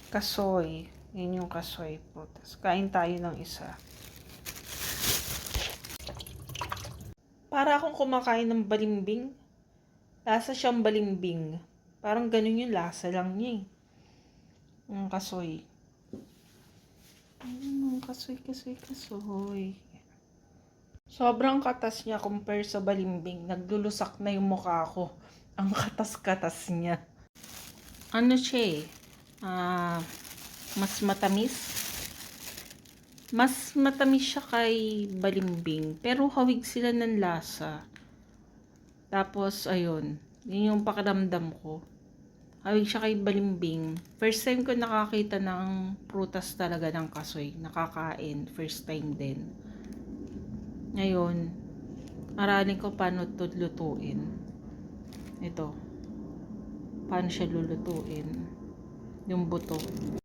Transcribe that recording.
Kasoy. Yun yung kasoy prutas. Kain tayo ng isa. Para akong kumakain ng balimbing. Lasa siyang balimbing. Parang ganun yung lasa lang niya eh. Yung kasoy. Kasoy. Sobrang katas niya compare sa balimbing. Naglulusak na yung mukha ko. Ang katas-katas niya. Ano siya eh? Mas matamis. Mas matamis siya kay balimbing. Pero hawig sila ng lasa. Tapos, ayun. Yun yung pakiramdam ko. Hawig siya kay balimbing. First time ko nakakita ng prutas talaga ng kasoy. Nakakain. First time din. Ngayon, aralin ko paano ito lutuin. Ito. Paano siya lulutuin. Yung buto.